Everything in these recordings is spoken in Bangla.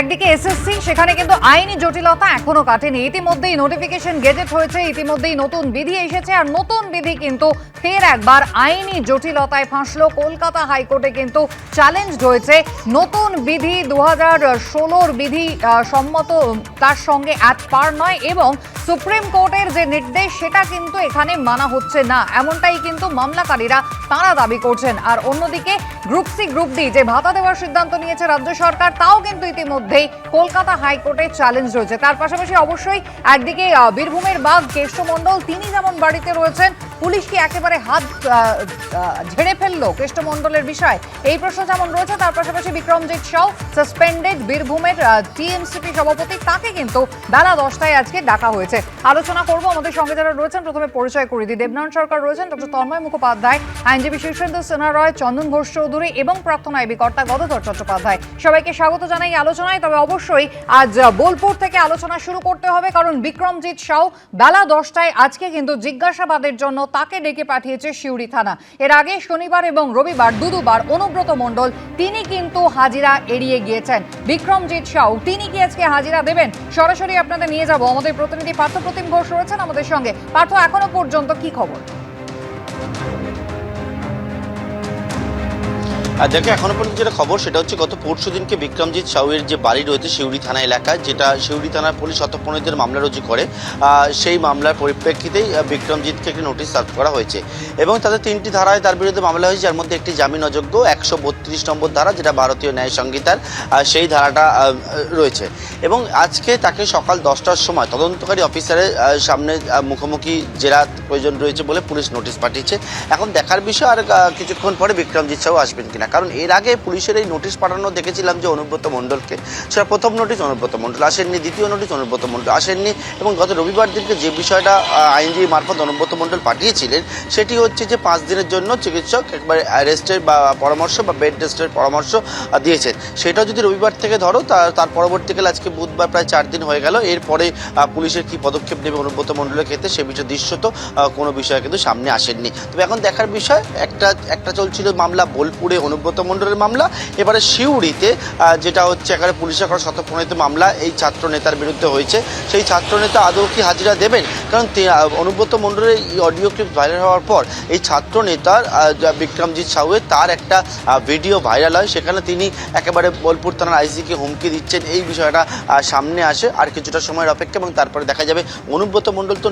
একদিকে এসএসসি সেখানে কিন্তু আইনি জটিলতা এখনো কাটেনি। ইতিমধ্যেই নোটিফিকেশন গেজেট হয়েছে, ইতিমধ্যেই নতুন বিধি এসেছে, আর নতুন বিধি কিন্তু ফের একবার আইনি জটিলতায় ফাঁসলো। কলকাতা হাইকোর্টে কিন্তু চ্যালেঞ্জ হয়েছে নতুন বিধি 2016 বিধি সম্মত, তার সঙ্গে এক পার নয়, এবং সুপ্রিম কোর্টের যে নির্দেশ সেটা কিন্তু এখানে মানা হচ্ছে না, এমনটাই কিন্তু মামলাকারীরা তারা দাবি করছেন। আর অন্যদিকে গ্রুপ সি গ্রুপ ডি যে ভাতা দেওয়ার সিদ্ধান্ত নিয়েছে রাজ্য সরকার, তাও কিন্তু ইতিমধ্যেই কলকাতা হাইকোর্টে চ্যালেঞ্জ রয়েছে। তার পাশাপাশি অবশ্যই একদিকে বীরভূমের বাঘ কেষ্ট মণ্ডল, তিনি যেমন বাড়িতে রয়েছেন, পুলিশ কি একেবারে হাত ঝেড়ে ফেললো কেষ্ট মণ্ডলের বিষয়, এই প্রশ্ন যেমন রয়েছে। তার পাশাপাশি বিক্রমজিৎ সাউ সাসপেন্ডেড, বীরভূমের টিএমসিপি সভাপতি, তাকে কিন্তু বেলা 10টায় আজকে ডাকা হয়েছে। আলোচনা করব, আমাদের সঙ্গে যারা রয়েছেন প্রথমে পরিচয় করে দিই। দেবনারায়ণ সরকার রয়েছেন, ডক্টর তন্ময় মুখোপাধ্যায়, আইনজীবী শীর্ষেন্দু সিনহা রয়, চন্দন ঘোষ চৌধুরী এবং প্রাক্তন আইবি কর্তা গদাধর চট্টোপাধ্যায়। সবাইকে স্বাগত জানাই আলোচনায়। তবে অবশ্যই আজ বোলপুর থেকে আলোচনা শুরু করতে হবে, কারণ বিক্রমজিৎ সাউ বেলা 10টায় আজকে কিন্তু জিজ্ঞাসাবাদের জন্য তাকে ডেকে পাঠিয়েছে সিউড়ি থানা। এর আগে শনিবার এবং রবিবার দুবার অনুব্রত মণ্ডল তিনি কিন্তু হাজিরা এড়িয়ে গিয়েছেন। বিক্রমজিৎ সাউ তিনি কি আজকে হাজিরা দেবেন? সরাসরি আপনাদের নিয়ে যাব, আমাদের প্রতিনিধি পার্থ প্রতিম ঘোষ রয়েছেন আমাদের সঙ্গে। পার্থ, এখনো পর্যন্ত কি খবর? দেখো, এখনো পর্যন্ত যেটা খবর সেটা হচ্ছে গত পরশু দিনকে বিক্রমজিৎ সাউয়ের যে বাড়ি রয়েছে সিউড়ি থানা এলাকায়, যেটা সিউড়ি থানার পুলিশ শতপ্রণোদিতের মামলা রুজু করে, সেই মামলার পরিপ্রেক্ষিতেই বিক্রমজিৎকে একটি নোটিশ সার্ভ করা হয়েছে এবং তাদের 3টি ধারায় তার বিরুদ্ধে মামলা হয়েছে, যার মধ্যে একটি জামিন অযোগ্য 132 নম্বর ধারা, যেটা ভারতীয় ন্যায় সংহিতার সেই ধারাটা রয়েছে। এবং আজকে তাকে সকাল 10টার সময় তদন্তকারী অফিসারের সামনে মুখোমুখি জেরা প্রয়োজন রয়েছে বলে পুলিশ নোটিশ পাঠিয়েছে। এখন দেখার বিষয় আর কিছুক্ষণ পরে বিক্রমজিৎ সাউ আসবেন কিনা, কারণ এর আগে পুলিশের এই নোটিশ পাঠানো দেখেছিলাম যে অনুব্রত মণ্ডলকে, সেটা প্রথম নোটিশ অনুব্রত মণ্ডল আসেননি, দ্বিতীয় নোটিশ অনুব্রত মণ্ডল আসেননি, এবং গত রবিবার দিনকে যে বিষয়টা আইনজীবী মারফত অনুব্রত মণ্ডল পাঠিয়েছিলেন সেটি হচ্ছে যে 5 দিনের জন্য চিকিৎসক একবার রেস্টের বা পরামর্শ বা বেড রেস্টের পরামর্শ দিয়েছেন। সেটা যদি রবিবার থেকে ধরো, তার পরবর্তীকালে আজকে বুধবার প্রায় 4 দিন হয়ে গেল। এরপরে পুলিশের কি পদক্ষেপ নেবে অনুব্রত মণ্ডলের ক্ষেত্রে সে বিষয়ে দৃশ্যত কোনো বিষয় কিন্তু সামনে আসেননি। তবে এখন দেখার বিষয়, একটা চলছিল মামলা বোলপুরে অনুব্রত মণ্ডলের মামলা, এবারে সিউড়িতে যেটা হচ্ছে এখানে পুলিশের করা শতপ্রণোদিত মামলা এই ছাত্র নেতার বিরুদ্ধে হয়েছে। সেই ছাত্র নেতা আদৌ কি হাজিরা দেবেন? কারণ অনুব্রত মণ্ডলের এই অডিও ক্লিপ ভাইরাল হওয়ার পর এই ছাত্র নেতার বিক্রমজিৎ সাউয়ের তার একটা ভিডিও ভাইরাল হয়, সেখানে তিনি একেবারে বোলপুর থানার আইসিকে হুমকি দিচ্ছেন, এই বিষয়টা সামনে আসে। আর কিছুটা সময়ের অপেক্ষা এবং তারপরে দেখা যাবে। অনুব্রত মণ্ডল তো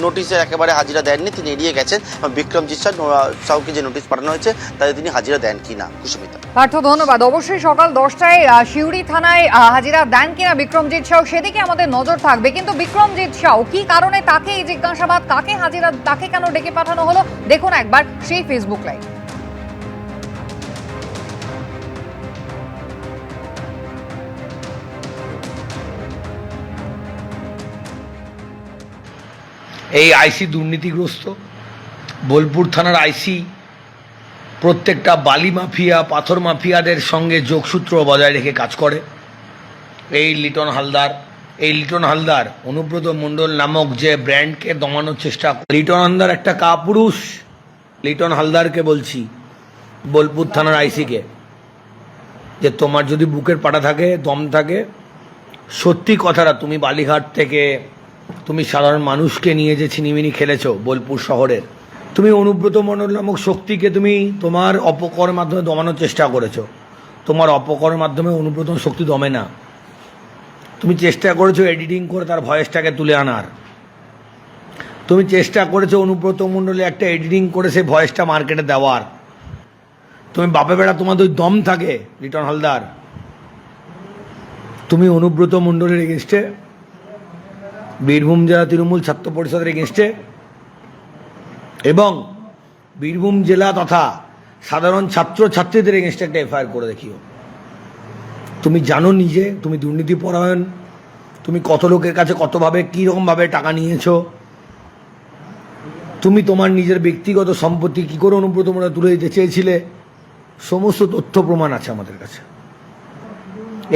নোটিশের একেবারে হাজিরা দেননি, তিনি এড়িয়ে গেছেন। বিক্রমজিৎ সাউকে যে নোটিশ পাঠানো হয়েছে তাতে তিনি হাজিরা দেন কিনা। কুসুমিতা। পার্থ, ধন্যবাদ। অবশ্যই সকাল 10টায় সিউড়ি থানায় হাজিরা দেন কিনা বিক্রমজিৎ সাউ, সেদিকে আমাদের নজর থাকবে। কিন্তু বিক্রমজিৎ সাউ কি কারণে, তাকে এই জিজ্ঞাসাবাদ, তাকে হাজিরা, তাকে কেন ডেকে পাঠানো হলো, দেখুন একবার সেই ফেসবুক লাইভ। এই আইসি দুর্নীতিগ্রস্ত, বোলপুর থানার আইসি প্রত্যেকটা বালি মাফিয়া, পাথর মাফিয়াদের সঙ্গে যোগসূত্র বজায় রেখে কাজ করে। এই লিটন হালদার অনুব্রত মণ্ডল নামক যে ব্র্যান্ডকে দমানোর চেষ্টা করে। লিটন হালদার একটা কাপুরুষ। লিটন হালদারকে বলছি, বোলপুর থানার আইসিকে, যে তোমার যদি বুকের পাটা থাকে, দম থাকে, সত্যি কথাটা, তুমি বালিঘাট থেকে তুমি সাধারণ মানুষকে নিয়ে যে ছিনিমিনি খেলেছো বোলপুর শহরের, তুমি অনুব্রত মণ্ডল নামক শক্তিকে তুমি তোমার অপকর্মের মাধ্যমে দমানোর চেষ্টা করেছো। তোমার অপকর্মের মাধ্যমে অনুব্রত শক্তি দমে না। তুমি চেষ্টা করেছো এডিটিং করে তার ভয়েসটাকে তুলে আনার। তুমি চেষ্টা করেছো অনুব্রত মণ্ডলে একটা এডিটিং করে সেই ভয়েসটা মার্কেটে দেওয়ার। তুমি বাপে বেড়া, তোমাদের ওই দম থাকে লিটন হালদার, তুমি অনুব্রত মণ্ডলের এগেনস্টে, বীরভূম জেলা তৃণমূল ছাত্র পরিষদের এগেনস্টে এবং বীরভূম জেলা তথা সাধারণ ছাত্র ছাত্রীদের এগেনস্টে একটা এফআইআর করে দেখিও। তুমি জানো নিজে তুমি দুর্নীতি পরায়ণ, তুমি কত লোকের কাছে কতভাবে কীরকমভাবে টাকা নিয়েছো, তুমি তোমার নিজের ব্যক্তিগত সম্পত্তি কী করে অনুব্রত মণ্ডল তুলে দিতে চেয়েছিলে, সমস্ত তথ্য প্রমাণ আছে আমাদের কাছে।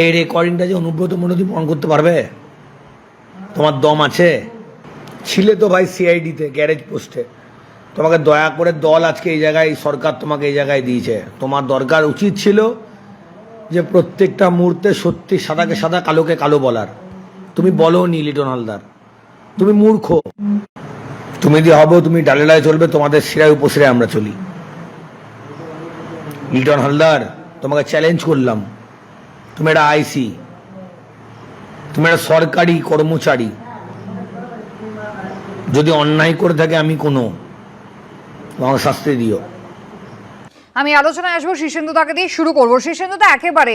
এই রেকর্ডিংটা যে অনুব্রত মণ্ডল তুমি প্রমাণ করতে পারবে? তোমার দম আছে? ছিলে তো ভাই সিআইডিতে, গ্যারেজ পোস্টে। তোমাকে দয়া করে দল আজকে এই জায়গায়, সরকার তোমাকে এই জায়গায় দিয়েছে। তোমার দরকার উচিত ছিল যে প্রত্যেকটা মুহূর্তে সত্যি সাদাকে সাদা কালোকে কালো বলার। তুমি বলো নি লিটন হালদার, তুমি মূর্খ। তুমি যদি হবো তুমি ডালেলায় চলবে, তোমাদের শিরায় উপশিরায় আমরা চলি। লিটন হালদার, তোমাকে চ্যালেঞ্জ করলাম, তুমি একটা আইসি, তুমি একটা সরকারি কর্মচারী। যদি অন্যায় করে থাকে আমি কোনো, তোমাকে শাস্তি দিও। আমি আলোচনায় আসবো, শীর্ষেন্দু তাকে দিয়ে শুরু করবো। শীর্ষেন্দু তো একেবারে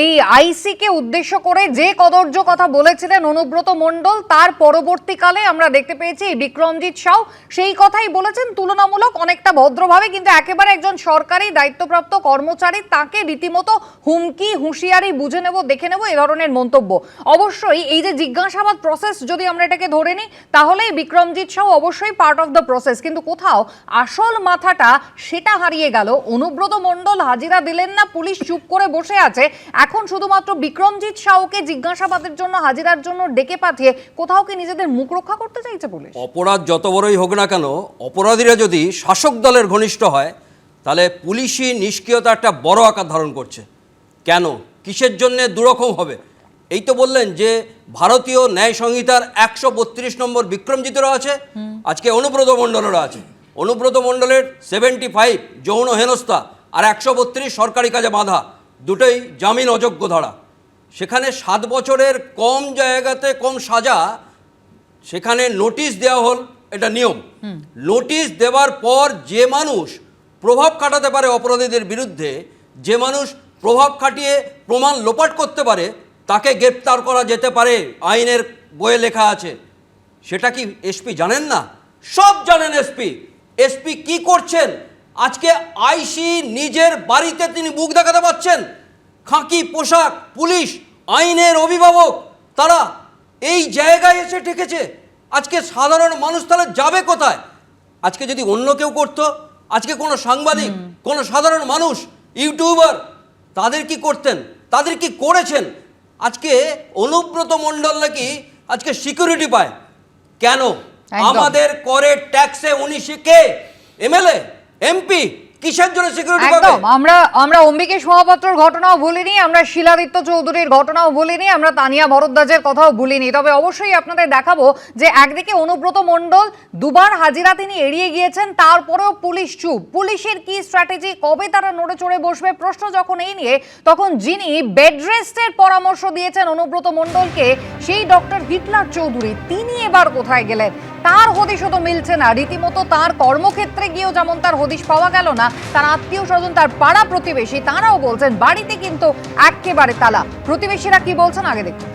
এই আইসি কে উদ্দেশ্য করে যে কদর্য কথা বলেছিলেন অনুব্রত মণ্ডল, তার পরবর্তীকালে আমরা দেখতে পেয়েছি বিক্রমজিৎ সাউ সেই কথাই বলেছেন তুলনামূলক অনেকটা ভদ্রভাবে, কিন্তু একেবারে একজন সরকারি দায়িত্বপ্রাপ্ত কর্মচারী, তাকে রীতিমতো হুমকি হুঁশিয়ারি বুঝে নেব দেখে নেব এ ধরনের মন্তব্য। অবশ্যই এই যে জিজ্ঞাসাবাদ প্রসেস যদি আমরা এটাকে ধরে নিই, তাহলে বিক্রমজিৎ সাউ অবশ্যই পার্ট অফ দ্য প্রসেস, কিন্তু কোথাও আসল মাথাটা সেটা হারিয়ে গেল। অনুব্রত মণ্ডল হাজিরা দিলেন না, পুলিশ চুপ করে বসে আছে, এখন শুধুমাত্র বিক্রমজিৎ সাউকে জিজ্ঞাসাবাদের জন্য হাজিরার জন্য ডেকে পাঠিয়ে কোথাও কি নিজেদের মুখ রক্ষা করতে চাইছে পুলিশ? অপরাধ যত বড়ই হোক না কেন, অপরাধীরা যদি শাসক দলের ঘনিষ্ঠ হয় তাহলে পুলিশি নিষ্ক্রিয়তা একটা বড় আকার ধারণ করছে। কেন, কিসের জন্য দুরকম হবে? এই তো বললেন যে ভারতীয় ন্যায় সংহিতার 132 নম্বর বিক্রমজিতেরও আছে, আজকে অনুব্রত মণ্ডলেরও আছে। অনুব্রত মণ্ডলের 75 যৌন হেনস্থা আর 132 সরকারি কাজে বাধা, দুটোই জামিন অযোগ্য ধারা। সেখানে 7 বছরের কম জায়গাতে কম সাজা, সেখানে নোটিশ দেওয়া হল, এটা নিয়ম। নোটিশ দেওয়ার পর যে মানুষ প্রভাব খাটাতে পারে অপরাধীদের বিরুদ্ধে, যে মানুষ প্রভাব খাটিয়ে প্রমাণ লোপাট করতে পারে, তাকে গ্রেপ্তার করা যেতে পারে, আইনের বইয়ে লেখা আছে। সেটা কি এসপি জানেন না? সব জানেন এসপি। এসপি কি করছেন? আজকে আইসি নিজের বাড়িতে তিনি মুখ দেখাতে পাচ্ছেন, খাকি পোশাক, পুলিশ আইনের অভিভাবক, তারা এই জায়গায় এসে ঠেকেছে। আজকে সাধারণ মানুষ তাহলে যাবে কোথায়? আজকে যদি অন্য কেউ করতো, আজকে কোনো সাংবাদিক, কোনো সাধারণ মানুষ, ইউটিউবার, তাদের কি করতেন, তাদের কি করেছেন? আজকে অনুব্রত মণ্ডল নাকি আজকে সিকিউরিটি পায়। কেন? আমাদের করের ট্যাক্সে উনি কে এমএলএ এমপি, কিসের জন্য সিকিউরিটি পাবে? একদম। আমরা অম্বিকেশ মহাপাত্রর ঘটনাও ভুলিনি, আমরা শিলাদিত্য চৌধুরীর ঘটনাও ভুলিনি, আমরা তানিয়া ভরদ্বাজের কথাও ভুলিনি। তবে অবশ্যই আপনাদের দেখাবো যে একদিকে অনুব্রত মণ্ডল দুবার হাজিরা তিনি এড়িয়ে গিয়েছেন, তারপরেও পুলিশ চুপ। পুলিশের কি স্ট্র্যাটেজি, কবে তারা নড়ে চড়ে বসবে, প্রশ্ন যখন এই নিয়ে, তখন যিনি বেড রেস্টের পরামর্শ দিয়েছেন অনুব্রত মণ্ডলকে, সেই ডক্টর হিটলার চৌধুরী, তিনি এবার কোথায় গেলেন? তার হদিশও তো মিলছে না। রীতিমতো তার কর্মক্ষেত্রে গিয়েও যেমন তার হদিশ পাওয়া গেল না, তার আত্মীয় স্বজন, তার পাড়া প্রতিবেশী, তারাও বলছেন বাড়িতে কিন্তু একেবারে তালা। প্রতিবেশীরা কি বলছেন আগে দেখুন।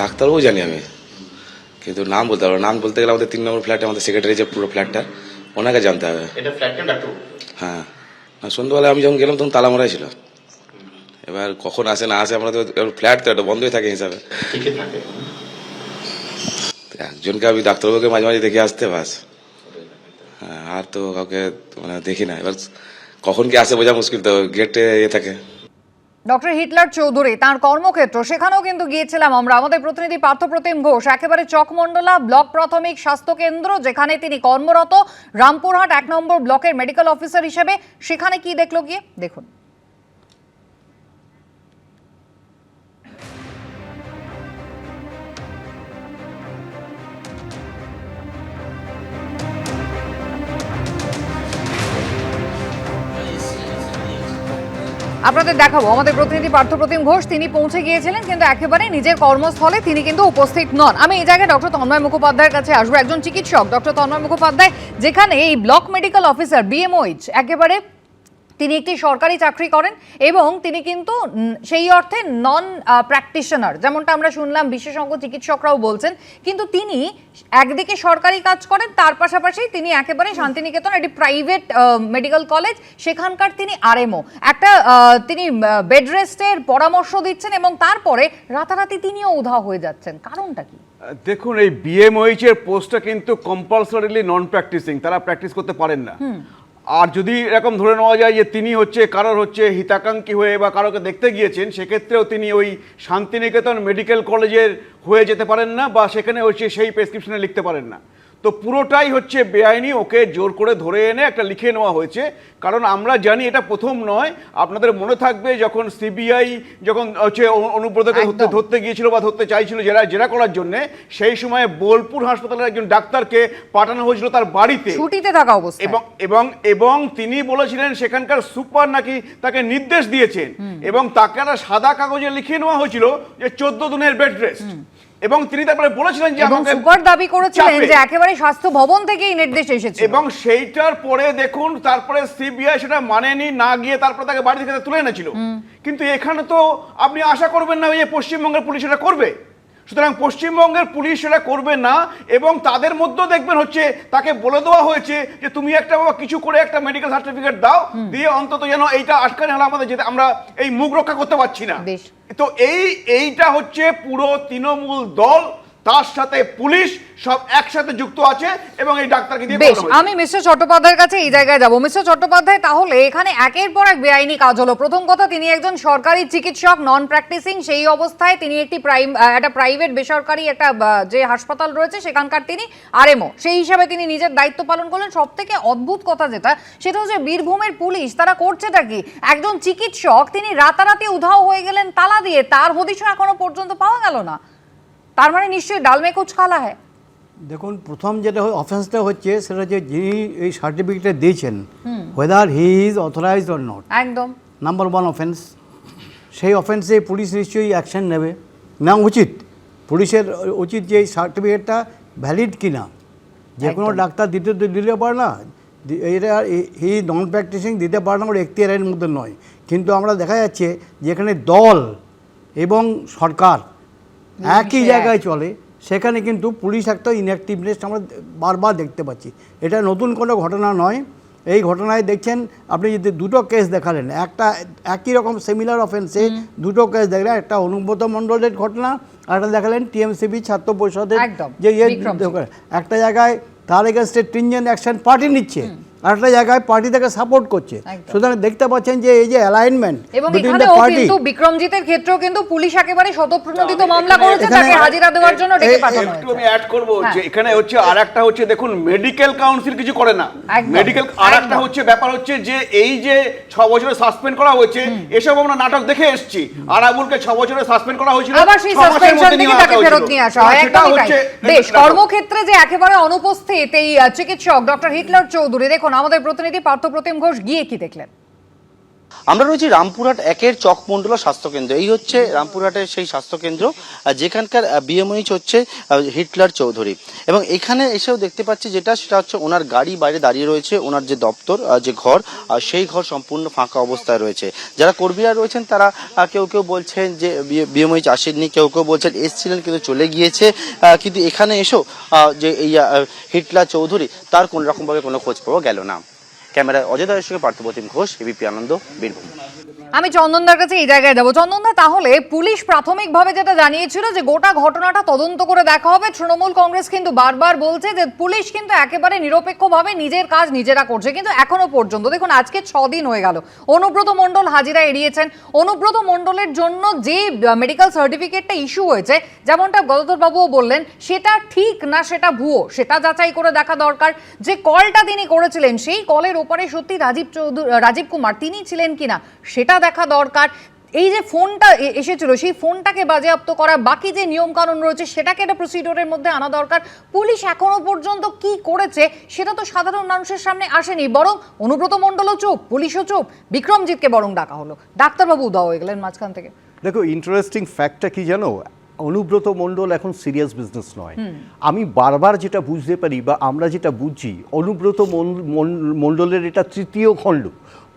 ডাক্তারও জানি আমি, কিন্তু নাম বলতে পারবো। নাম বলতে গেলে আমাদের 3 নম্বর ফ্ল্যাটে আমাদের সেক্রেটারি যে পুরো ফ্ল্যাটটা, ওনাকে জানতে হবে। এটা ফ্ল্যাট না ডাক্তার? হ্যাঁ, সন্ধ্যাবেলা আমি যখন গেলাম তখন তালা মারাই ছিল। এবার কখন আসে না আসে, আমরা তো ফ্ল্যাট তো এটা বন্ধই থাকে হিসাবে। একজনকে আমি ডাক্তারবাবুকে মাঝে মাঝে দেখে আসতে, বাস। হ্যাঁ, আর তো কাউকে মানে দেখি না। এবার কখন কি আসে বোঝা মুশকিল, তো গেটে থাকে। ডক্টর হিটলার চৌধুরী, তার কর্মক্ষেত্র, সেখানেও কিন্তু গিয়েছিলাম আমরা। আমাদের প্রতিনিধি পার্থপ্রতিম ঘোষ একেবারে চকমন্ডলা ব্লক প্রাথমিক স্বাস্থ্য কেন্দ্র, যেখানে তিনি কর্মরত, রামপুরহাট 1 নম্বর ব্লকের মেডিকেল অফিসার হিসেবে। সেখানে কি দেখলো গিয়ে দেখুন। আপনাদের দেখাবো আমাদের প্রতিনিধি পার্থপ্রতিম ঘোষ, তিনি পৌঁছে গিয়েছিলেন, কিন্তু একেবারে নিজের কর্মস্থলে তিনি কিন্তু উপস্থিত নন। আমি এই জায়গায় ডক্টর তন্ময় মুখোপাধ্যায়ের কাছে আসবো, একজন চিকিৎসক। ডক্টর তন্ময় মুখোপাধ্যায়, যেখানে এই ব্লক মেডিকেল অফিসার বিএমওইচ, একেবারে তিনি একটি সরকারি চাকরি করেন এবং তিনি কিন্তু সেই অর্থে নন প্র্যাকটিশনার, যেমনটা আমরা শুনলাম বিশেষজ্ঞ চিকিৎসকরাও বলছেন, কিন্তু তিনি একদিকে সরকারি কাজ করেন, তার পাশাপাশি তিনি একেবারে শান্তিনিকেতন, একটি প্রাইভেট মেডিকেল কলেজ, সেখানকার তিনি আরএমও। একটা তিনি বেড রেস্টের পরামর্শ দিচ্ছেন এবং তারপরে রাতারাতি তিনিও উধাও হয়ে যাচ্ছেন। কারণটা কি? দেখুন, এই বিএমওইচ এর পোস্টটা কিন্তু কম্পালসরিলি নন প্র্যাকটিসিং, তারা প্র্যাকটিস করতে পারেন না। আর যদি এরকম ধরে নেওয়া যায় যে তিনি কারোর হিতাকাঙ্ক্ষী হয়ে বা কারোকে দেখতে গিয়েছেন, সেক্ষেত্রেও তিনি ওই শান্তিনিকেতন মেডিকেল কলেজের হয়ে যেতে পারেন না, বা সেখানে সেই প্রেসক্রিপশনে লিখতে পারেন না। তো পুরোটাই হচ্ছে বেআইনি, ওকে জোর করে ধরে এনে একটা লিখে নেওয়া হয়েছে। কারণ আমরা জানি এটা প্রথম নয়, আপনাদের মনে থাকবে যখন সিবিআই যখন হচ্ছে অনুব্রতকে একদম। ধরতে গিয়েছিল বা ধরতে চাইছিল জেরা করার জন্য, সেই সময় বোলপুর হাসপাতালের একজন ডাক্তারকে পাঠানো হয়েছিল তার বাড়িতে ছুটিতে থাকা অবস্থায়। এবং এবং এবং তিনি বলেছিলেন সেখানকার সুপার নাকি তাকে নির্দেশ দিয়েছেন এবং তাকে একটা সাদা কাগজে লিখিয়ে নেওয়া হয়েছিল যে 14 দিনের বেড রেস্ট, এবং তিনি তারপরে বলেছিলেন যে এবং আমাকে সুপার দাবি করেছিলেন চাপে। যে একেবারে স্বাস্থ্য ভবন থেকেই নির্দেশ এসেছে। এবং সেইটার পরে দেখুন তারপরে সিবিআই সেটা মানেনি, না গিয়ে তারপরে তাকে বাড়ি থেকে তুলে এনেছিল। কিন্তু এখানে তো আপনি আশা করবেন না যে পশ্চিমবঙ্গের পুলিশ এটা করবে। সুতরাং পশ্চিমবঙ্গের পুলিশ সেটা করবে না, এবং তাদের মধ্যেও দেখবেন হচ্ছে তাকে বলে দেওয়া হয়েছে যে তুমি একটা বাবা কিছু করে একটা মেডিকেল সার্টিফিকেট দাও, দিয়ে অন্তত যেন এইটা আটকানো হলে আমাদের যেতে আমরা এই মুখ রক্ষা করতে পারছি না। বেশ। তো এইটা হচ্ছে পুরো তৃণমূল দল, তার সাথে পুলিশ সব একসাথে যুক্ত আছে, এবং এই ডাক্তারকে দিয়ে বেশ, করানো হয়েছে। আমি মিস্টার চট্টোপাধ্যায়ের কাছে এই জায়গায় যাব। মিস্টার চট্টোপাধ্যায়, তাহলে এখানে একের পর এক বেআইনি কাজ হলো। প্রথম কথা, তিনি একজন সরকারি চিকিৎসক, নন প্র্যাকটিসিং, সেই অবস্থায় তিনি একটা প্রাইভেট বেসরকারি একটা যে হাসপাতাল রয়েছে সেখানকার তিনি আরএমও, সেই হিসাবে তিনি নিজের দায়িত্ব পালন করলেন। সব থেকে অদ্ভুত কথা যেটা, সেটা হচ্ছে বীরভূমের পুলিশ তারা করছেটা কি? একজন চিকিৎসক তিনি রাতারাতি উধাও হয়ে গেলেন তালা দিয়ে, তার হদিশও এখনো পর্যন্ত পাওয়া গেল না। তার মানে নিশ্চয়ই ডাল মে কুছ কালা হ্যায়। দেখুন, প্রথম যেটা অফেন্সটা হচ্ছে সেটা হচ্ছে যিনি এই সার্টিফিকেটটা দিয়েছেন, whether he is authorized or not, একদম নাম্বার ওয়ান অফেন্স। সেই অফেন্সে পুলিশ নিশ্চয়ই অ্যাকশন নেবে, নেওয়া উচিত। পুলিশের উচিত যে এই সার্টিফিকেটটা ভ্যালিড কিনা। যে কোনো একদম। ডাক্তার দিতে পারে না, এটা হি নন প্র্যাকটিসিং দিতে পারে না, ওর এখতিয়ারের মধ্যে নয়। কিন্তু আমরা দেখা যাচ্ছে যেখানে দল এবং সরকার একই জায়গায় চলে, সেখানে কিন্তু পুলিশ একটা ইনঅ্যাক্টিভনেস আমরা বারবার দেখতে পাচ্ছি। এটা নতুন কোনো ঘটনা নয়। এই ঘটনায় দেখছেন আপনি যদি দুটো কেস দেখালেন, একটা একই রকম সিমিলার অফেন্সে দুটো কেস দেখলেন, একটা অনুব্রত মণ্ডলের ঘটনা আর একটা দেখালেন টিএমসিবি ছাত্র পরিষদের একদম, যে বিক্রমজিৎ। একটা জায়গায় তার এগেনস্টে স্ট্রিনজেন্ট অ্যাকশন পার্টি নিচ্ছে, আর একটা জায়গায় পার্টি তাকে সাপোর্ট করছে। একদম। সুতরাং দেখতে পাচ্ছেন যে এই যে অ্যালাইনমেন্ট এবং বিটুইন দ্য এখানেও পার্টি। কিন্তু বিক্রমজিতের ক্ষেত্রেও কিন্তু পুলিশ একেবারে শতপ্রণোদিত মামলা করেছে, তাকে হাজিরা দেওয়ার জন্য ডেকে পাঠানো একটু হয়েছে। আমি অ্যাড করবো যে হ্যাঁ। এখানে হচ্ছে আর একটা হচ্ছে দেখুন, মেডিকেল কাউন্সিল কিছু করে না। একদম, মেডিকেল আর একটা একদম। হচ্ছে ব্যাপার হচ্ছে যে এই যে 6 বছরে সাসপেন্ড করা হয়েছে, এসব আমরা নাটক দেখে এসেছি। আরাবুলকে 6 বছরে সাসপেন্ড করা হয়েছিল, আবার সেই 6 মাসের সাসপেনশন মধ্যে থেকে নিয়ে তাকে আসা ফেরত হয়েছিল। নিয়ে আসা হয়। সেটা একদমই তাই। হচ্ছে বেশ, দেখো। কর্মক্ষেত্রে যে একেবারে অনুপস্থিত এই চিকিৎসক ডক্টর হিটলার চৌধুরী, দেখুন আমাদের প্রতিনিধি পার্থপ্রতিম ঘোষ গিয়ে কি দেখলেন। আমরা রয়েছি রামপুরহাট একের চকমন্ডলা স্বাস্থ্যকেন্দ্র। এই হচ্ছে রামপুরহাটের সেই স্বাস্থ্যকেন্দ্র যেখানকার বিএমওইচ হচ্ছে হিটলার চৌধুরী, এবং এখানে এসেও দেখতে পাচ্ছি সেটা হচ্ছে ওনার গাড়ি বাইরে দাঁড়িয়ে রয়েছে, ওনার যে দপ্তর যে ঘর, সেই ঘর সম্পূর্ণ ফাঁকা অবস্থায় রয়েছে। যারা কর্মীরা রয়েছেন তারা কেউ কেউ বলছেন যে বিএমওইচ আসেননি, কেউ কেউ বলছেন এসছিলেন কিন্তু চলে গিয়েছে। কিন্তু এখানে এসেও যে এই হিটলার চৌধুরী তার কোন রকমভাবে কোনো খোঁজ পাওয়া গেল না। ক্যামেরায় অজয় দাসের সঙ্গে পার্থপ্রতিম ঘোষ, এবিপি আনন্দ, বীরভূম। আমি চন্দনদার কাছে এই জায়গায় যাবো। চন্দনদা, তাহলে পুলিশ প্রাথমিকভাবে যেটা জানিয়েছিল যে গোটা ঘটনাটা তদন্ত করে দেখা হবে, তৃণমূল কংগ্রেস কিন্তু বারবার বলছে যে পুলিশ কিন্তু একেবারে নিরপেক্ষভাবে নিজের কাজ নিজেরা করছে, কিন্তু এখনো পর্যন্ত দেখুন আজকে 6 দিন হয়ে গেল, অনুব্রত মণ্ডল হাজিরা এড়িয়েছেন। অনুব্রত মণ্ডলের জন্য যে মেডিকেল সার্টিফিকেটটা ইস্যু হয়েছে, যেমনটা গদাধর বাবুও বললেন, সেটা ঠিক না সেটা ভুয়ো, সেটা যাচাই করে দেখা দরকার। যে কলটা তিনি করেছিলেন, সেই কলের ওপারে সত্যি রাজীব কুমার তিনি ছিলেন কিনা সেটা দেখা দরকার। এই যে ফোনটা এসেছিল, সেই ফোনটাকে বাজেয়াপ্ত করা, বাকি যে নিয়ম কানুন রয়েছে সেটাকে একটা প্রসিডিওরের মধ্যে আনা দরকার। পুলিশ এখনো পর্যন্ত কি করেছে সেটা তো সাধারণ মানুষের সামনে আসেনি, বরং অনুব্রত মণ্ডলও চুপ, পুলিশও চুপ, বিক্রমজিৎকে বরং ডাকা হলো, ডাক্তারবাবু উধাও হয়ে গেলেন মাঝখান থেকে। দেখো, ইন্টারেস্টিং ফ্যাক্টটা কি জানো, অনুব্রত মণ্ডল এখন সিরিয়াস বিজনেস নয়। আমি বারবার যেটা বুঝতে পারি বা আমরা যেটা বুঝছি, অনুব্রত মণ্ডলের এটা তৃতীয় খণ্ড।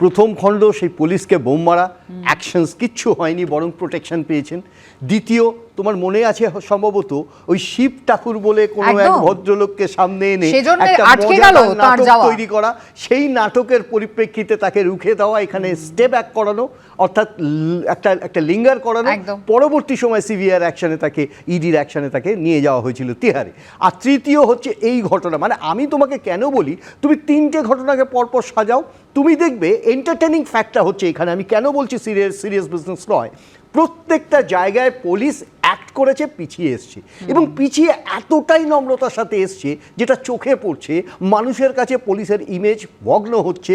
প্রথম খণ্ড সেই পুলিশকে বোম মারা, অ্যাকশনস কিচ্ছু হয়নি, বরং প্রোটেকশন পেয়েছেন। দ্বিতীয়, তোমার মনে আছে সম্ভবত ওই শিব ঠাকুর বলে কোনো এক একদম। ভদ্রলোককে সামনে এনে সেজন্য একটা আটকে গেল মজাদার তার নাটক যাওয়া। তৈরি করা, সেই নাটকের পরিপ্রেক্ষিতে তাকে রুখে দেওয়া, এখানে স্টেপ ব্যাক করানো, অর্থাৎ একটা লিঙ্গার করানো। একদম। পরবর্তী সময় সিভিআর অ্যাকশনে তাকে, ইডির অ্যাকশনে তাকে নিয়ে যাওয়া হয়েছিল তিহারে। আর তৃতীয় হচ্ছে এই ঘটনা। মানে আমি তোমাকে কেন বলি, তুমি 3টে ঘটনাকে পরপর সাজাও, তুমি দেখবে এন্টারটেনিং ফ্যাক্টটা হচ্ছে এখানে। আমি কেন বলছি সিরিয়াস বিজনেস নয়, প্রত্যেকটা জায়গায় পুলিশ অ্যাক্ট করেছে, পিছিয়ে এসছে এবং পিছিয়ে এতটাই নম্রতার সাথে এসছে যেটা চোখে পড়ছে। মানুষের কাছে পুলিশের ইমেজ ভগ্ন হচ্ছে,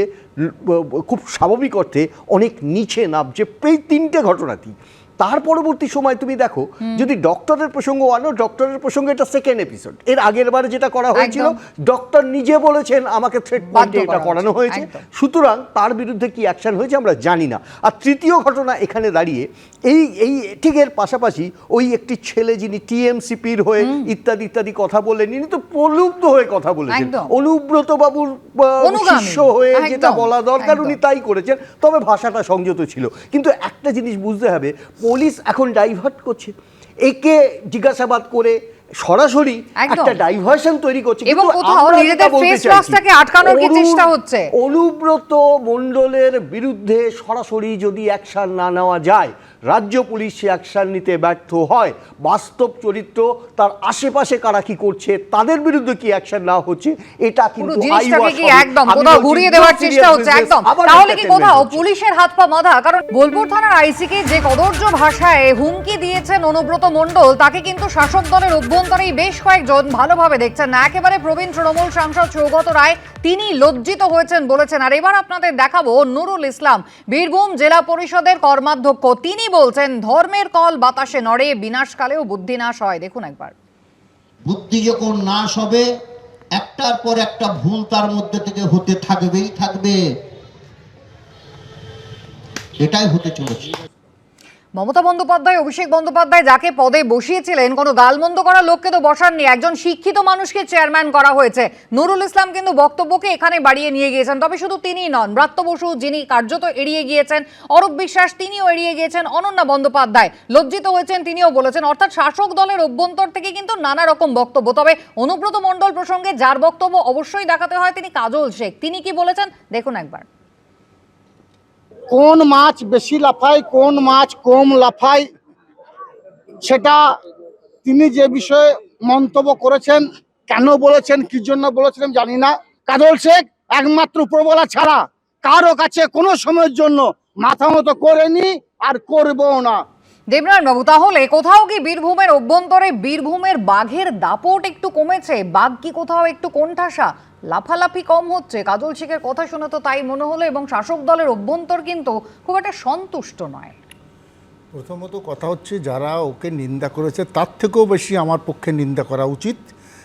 খুব স্বাভাবিক অর্থে অনেক নিচে নামছে এই তিনটে ঘটনাতেই। তার পরবর্তী সময় তুমি দেখো, যদি ডক্টরের প্রসঙ্গ আনো, ডক্টরের প্রসঙ্গে এটা সেকেন্ড এপিসোড। এর আগের বারে যেটা করা হয়েছিল, ডক্টর নিজে বলেছেন আমাকে থ্রেট পয়েন্টে এটা করানো হয়েছে, সুতরাং তার বিরুদ্ধে কি অ্যাকশন হয়েছে আমরা জানি না। আর তৃতীয় ঘটনা এখানে দাঁড়িয়ে এই ঠিক এর পাশাপাশি ওই একটি ছেলে যিনি টিএমসিপির হয়ে ইত্যাদি ইত্যাদি কথা বললেন, ইনি তো প্রলুব্ধ হয়ে কথা বলেছেন, অনুব্রত বাবুর শিষ্য হয়ে যেটা বলা দরকার উনি তাই করেছেন, তবে ভাষাটা সংযত ছিল। কিন্তু একটা জিনিস বুঝতে হবে, পুলিশ এখন ডাইভার্ট করছে, একে জিজ্ঞাসাবাদ করে সরাসরি একটা ডাইভার্সন তৈরি করছে এবং কোথাও নিজেদের ফেস লসটাকে আটকানোর কি চেষ্টা হচ্ছে। অনুব্রত মণ্ডলের বিরুদ্ধে সরাসরি যদি অ্যাকশন না নেওয়া যায়, রাজ্য পুলিশ সে অ্যাকশন নিতে ব্যর্থ হয়, বাস্তব চরিত্র তার আশেপাশে কারা কি করছে তাদের বিরুদ্ধে কি অ্যাকশন না হচ্ছে, এটা কিন্তু একদম কোথাও ঘুরিয়ে দেওয়ার চেষ্টা হচ্ছে একদম। তাহলে কি কোথাও পুলিশের হাত পা বাঁধা? কারণ বোলপুর থানার আইসিকে যে কদর্য ভাষায় হুমকি দিয়েছেন অনুব্রত মণ্ডল, তাকে কিন্তু শাসক দলের অভ্যন্তরেই বেশ কয়েকজন ভালোভাবে দেখছেন না। একেবারে প্রবীণ তৃণমূল সাংসদ সৌগত রায় তিনি লজ্জিত হয়েছেন বলেছেন। আর এবার আপনাদের দেখাবো নুরুল ইসলাম, বীরভূম জেলা পরিষদের কর্মাধ্যক্ষ, তিনি বলছেন ধর্মের কল বাতাসে নড়ে, বিনাশকালেও বুদ্ধি নাশ হয়। দেখুন একবার। বুদ্ধি যখন নাশ হবে, একটার পর একটা ভুল তার মধ্যে থেকে হতে থাকবে, এটাই হতে চলেছে। মমতা বন্দ্যোপাধ্যায়, অভিষেক বন্দ্যোপাধ্যায় যাকে পদে বসিয়েছিলেন, কোনো গালমন্দ করা লোককে তো বসাননি, একজন শিক্ষিত মানুষকে চেয়ারম্যান করা হয়েছে। নুরুল ইসলাম কিন্তু বক্তব্যকে এখানে বাড়িয়ে নিয়ে গিয়েছেন। তবে শুধু তিনিই নন, ব্রাত্য বসু যিনি কার্যত এড়িয়ে গিয়েছেন, অরূপ বিশ্বাস তিনিও এড়িয়ে গিয়েছেন, অনন্যা বন্দ্যোপাধ্যায় লজ্জিত হয়েছেন, তিনিও বলেছেন। অর্থাৎ শাসক দলের অভ্যন্তর থেকে কিন্তু নানা রকম বক্তব্য। তবে অনুব্রত মণ্ডল প্রসঙ্গে যার বক্তব্য অবশ্যই দেখাতে হয়, তিনি কাজল শেখ। তিনি কি বলেছেন দেখুন একবার। কোন মাছ বেশি লাফায়, কোন মাছ কম লাফায়, সেটা তিনি যে বিষয়ে মন্তব্য করেছেন, কেন বলেছেন, কি জন্য বলেছেন জানি না। কাজল শেখ একমাত্র উপরওয়ালা ছাড়া কারো কাছে কোনো সময়ের জন্য মাথা মতো করেনি আর করবো না। দেবনারায়ণ বাবু, তাহলে কোথাও কি বীরভূমের অভ্যন্তরে বীরভূমের বাঘের দাপট একটু কমেছে? বাঘ কি কোথাও একটু কোণঠাসা, লাফালাফি কম হচ্ছে? কাজল শেখের কথা শুনে তো তাই মনে হলো, এবং শাসক দলের অভ্যন্তর কিন্তু খুব একটা সন্তুষ্ট নয়। প্রথমত কথা হচ্ছে, যারা ওকে নিন্দা করেছে তার থেকেও বেশি আমার পক্ষে নিন্দা করা উচিত,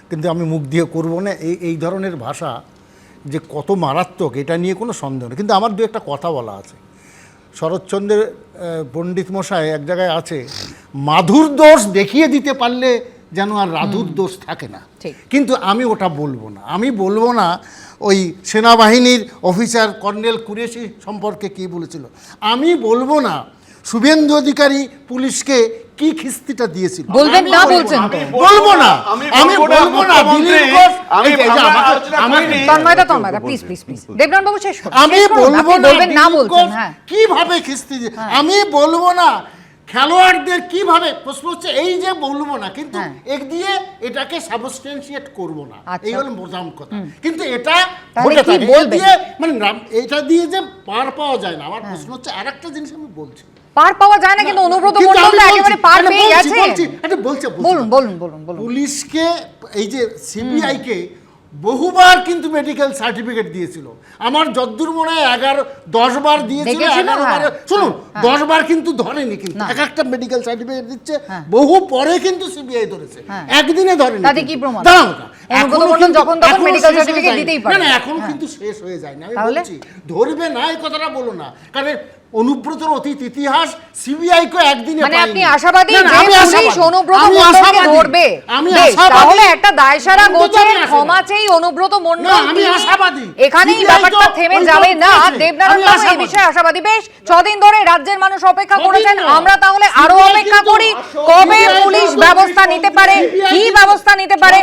কিন্তু আমি মুখ দিয়ে করবো না। এই ধরনের ভাষা যে কত মারাত্মক এটা নিয়ে কোনো সন্দেহ নেই। কিন্তু আমার দু একটা কথা বলা আছে। শরৎচন্দ্রের পণ্ডিত মশাই এক জায়গায় আছে, মাধুর দোষ দেখিয়ে দিতে পারলে যেন আর রাধুর দোষ থাকে না। কিন্তু আমি ওটা বলবো না। আমি বলবো না ওই সেনাবাহিনীর অফিসার কর্নেল কুরেশি সম্পর্কে কি বলেছিল। আমি বলবো না শুভেন্দু অধিকারী পুলিশকে কি খিস্তিটা দিয়েছিল। বলবেন না বলছেন তো? বলবো না, আমি বলবো না। আমি বলবো না কিভাবে খিস্তি, আমি বলবো না খেলোয়াড়দের কিভাবে, প্রশ্ন হচ্ছে এই যে বলবো না, কিন্তু এক দিয়ে এটাকে সাবস্টেন্সিয়েট করবো না, এই হলো মোজাম কথা। কিন্তু এটা দিয়ে মানে এটা দিয়ে যে পার পাওয়া যায় না। আমার প্রশ্ন হচ্ছে আর একটা জিনিস আমি বলছি, পার পাওয়া যায় না, কিন্তু অনুব্রত মণ্ডল একেবারে পার পেয়ে গেছে। বলুন বলুন বলুন বলুন। পুলিশকে এই যে সিবিআই কে বহুবার কিন্তু মেডিকেল সার্টিফিকেট দিয়েছিল। আমার যদ্দূর মনে হয় 10 বার দিয়েছিল, 11 বার। শুনুন, 10 বার কিন্তু ধরেনি, কিন্তু এক একটা মেডিকেল সার্টিফিকেট দিচ্ছে। বহু পরে কিন্তু সিবিআই ধরেছে, একদিনে ধরেনি। তাতে কি প্রমাণ? যখন তখন মেডিকেল সার্টিফিকেট দিতেই পারে না। এখন কিন্তু শেষ হয়ে যায় না। আমি বলছি ধরবে না, এই কথাটা বলো না, কারণ অনুব্রতর অতীত ইতিহাস সিবিআই কে একদিনে মানে আপনি আশাবাদী যে পুলিশ অনুব্রত মণ্ডলকে ধরবে? তাহলে একটা দায়সারা গোছের ক্ষমা চেয়ে অনুব্রত মণ্ডল, আমি আশাবাদী এখানেই ব্যাপারটা থেমে যাবে না। দেবনারায়ণ বাবু এই বিষয়ে আশাবাদী। বেশ, 6 দিন ধরে রাজ্যের মানুষ অপেক্ষা করেছেন, আমরা তাহলে আরো অপেক্ষা করি কবে পুলিশ ব্যবস্থা নিতে পারে, কি ব্যবস্থা নিতে পারে।